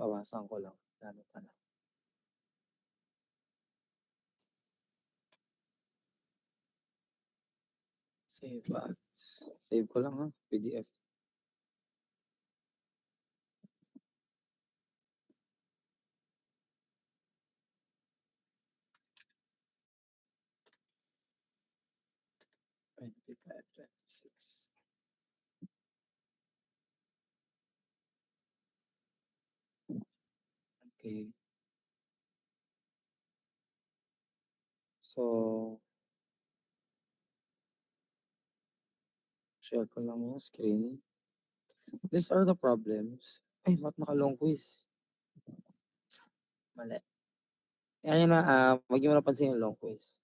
Bawasan ko lang. Ano pala. Save as. Save ko lang ha. PDF. Twenty-five, 26. Okay. So, share ko lang yung screen. These are the problems. Ay, ba't naka-long quiz? Mali. Yan na, wag niyo napansin yung long quiz.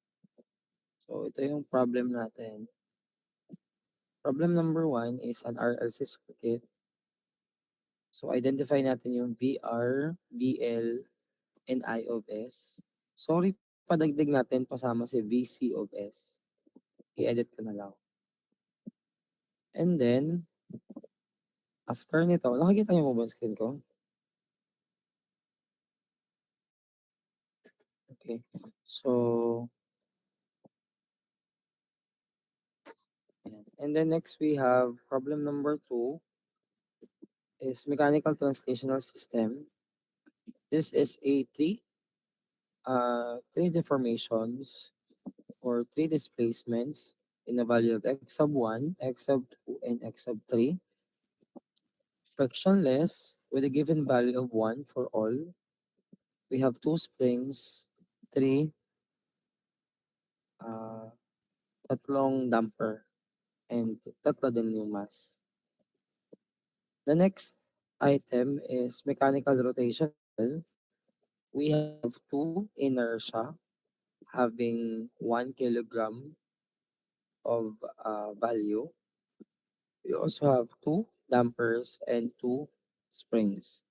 So, ito yung problem natin. Problem number 1 is an RLC circuit. So, identify natin yung VR, BL, and I of S. Sorry, padagdag natin pasama si VC of S. I-edit ko na lang. And then, after nito, nakikita niyo po ba yung screen ko? Okay. So, and then next we have problem number 2 is mechanical translational system. This is a three deformations or three displacements in the value of x sub 1, x sub 2, and x sub 3. Frictionless with a given value of 1 for all. We have two springs, three, tatlong damper, and tatlo din yung mass. The next item is mechanical rotation. We have two inertia having 1 kilogram of value. We also have two dampers and two springs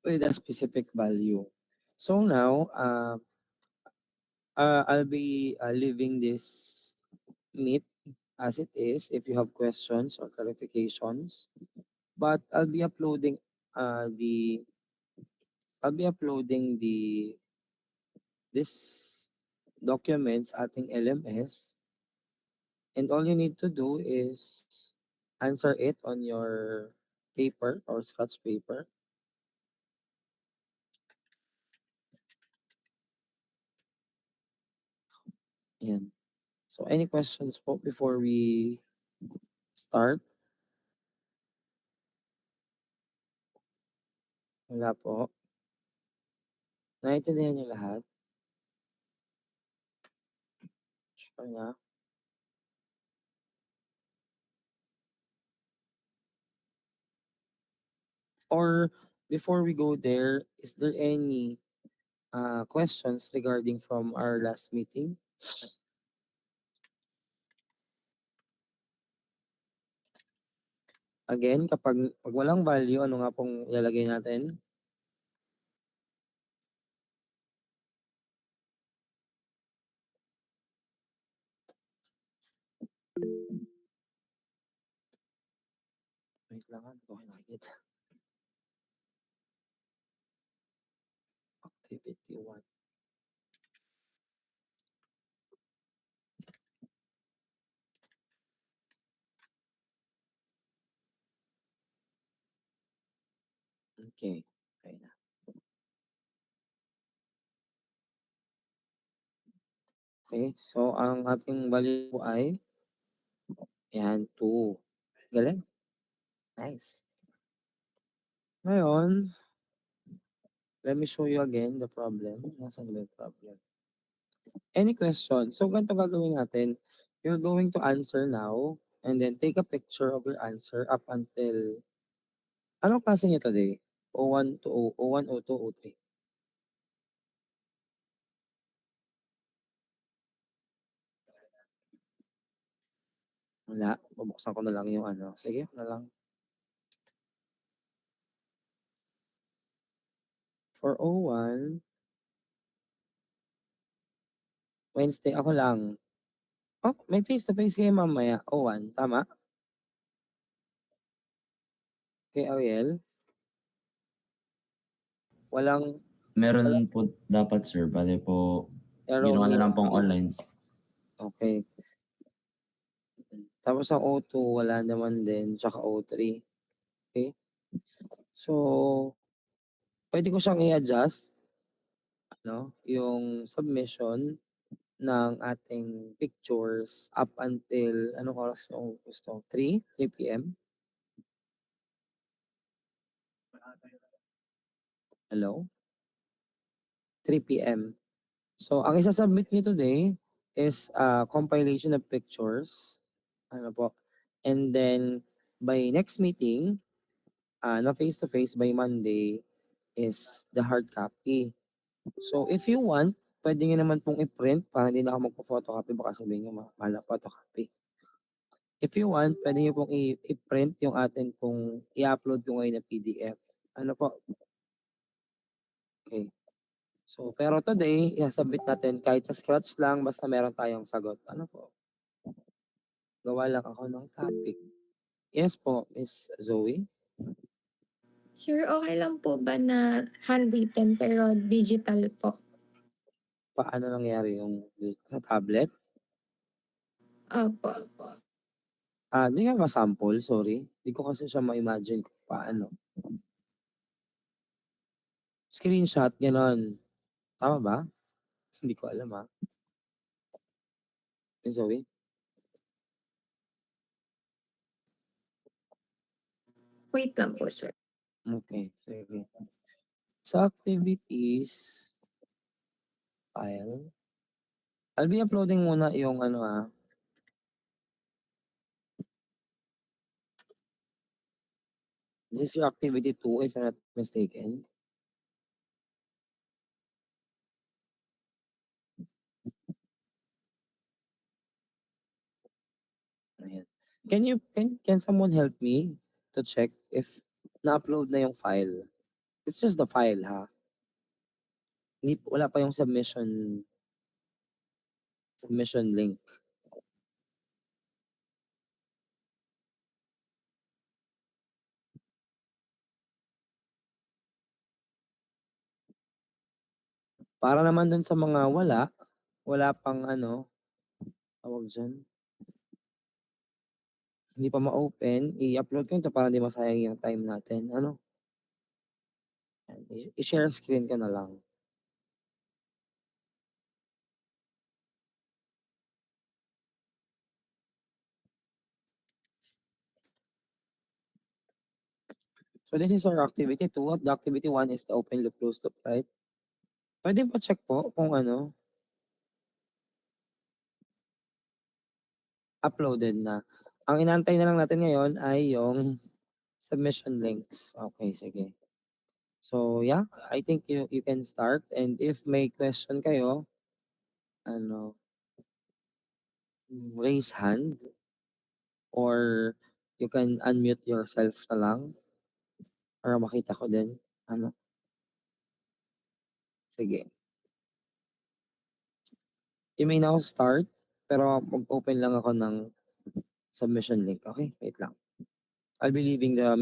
with a specific value. So now, I'll be leaving this meet as it is if you have questions or clarifications. But I'll be uploading this documents ating LMS, and all you need to do is answer it on your paper or scratch paper. Yan. So any questions po before we start? Wala po. Naintindihan niyo lahat? Sure na? Or before we go there, is there any questions regarding from our last meeting? Again, pag walang value, ano nga pong ilalagay natin? Wait lang, okay nakikita. Activity 1. Okay. Okay na. Okay, so ang ating value po ay yan, 2. Galing. Nice. Ngayon, let me show you again the problem. Nasaan ba yung problem? Any question? So, ganito gagawin natin. You're going to answer now and then take a picture of your answer up until anong klase niyo today? O1 to O1, O2, O3? Wala. Bubuksan ko na lang yung ano. Sige, na lang. For O1, Wednesday ako lang. Oh, may face-to-face kayo mamaya. O1, tama? Kay Ariel? Walang Meron po dapat sir, bale po pero ginawa no na lang pong online. okey. Tapos ang O2 wala naman din, tsaka O3, okey. So, puwede ko siyang i-adjust ano, yung submission ng ating pictures up until anong oras mo gusto, 3 PM? Hello? 3 PM. So, ang isa-submit niyo today is, compilation of pictures, ano po, and then by next meeting, na face to face by Monday is the hard copy. So, if you want, puwede niyo naman pong i-print para hindi na ako magpo-photocopy baka sabihin niyo mahal ang photocopy. If you want, puwede niyo pong i-print yung atin pong i-upload ko ngayon na PDF. Ano po? Okay. So, pero today, i-submit natin kahit sa scratch lang basta meron tayong sagot. Ano po? Gawa lang ako ng topic. Yes po, Miss Zoe? Sir, okay lang po ba na handwritten pero digital po? Paano nangyari yung sa tablet? Opo. Di nga ma-sample, sorry. Di ko kasi siya ma-imagine kung paano. Screenshot, gano'n. Tama ba? Hindi ko alam, Miss Zoe? Wait lang po, sir. Okay, sige. Sa activities file, I'll be uploading muna yung ano, this is your activity 2 if I'm not mistaken. Ayan. Can someone help me to check if na-upload na yung file? It's just the file, wala pa yung submission link. Para naman dun sa mga wala pang ano, tawag diyan, hindi pa ma-open, i-upload ko ito para hindi masayang yung time natin, ano? Ayan, i-share screen ko na lang. So this is our activity 2 at the activity 1 is the open loop, closed loop, right? Pwede pa-check po kung ano, uploaded na. Ang inaantay na lang natin ngayon ay yung submission links. Okay, sige. So yeah, I think you can start, and if may question kayo, ano, raise hand or you can unmute yourself na lang para makita ko din. Ano? Sige. You may now start, pero mag-open lang ako ng submission link. Okay, wait lang. I'll be leaving the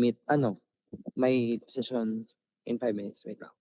my session in 5 minutes. Wait lang.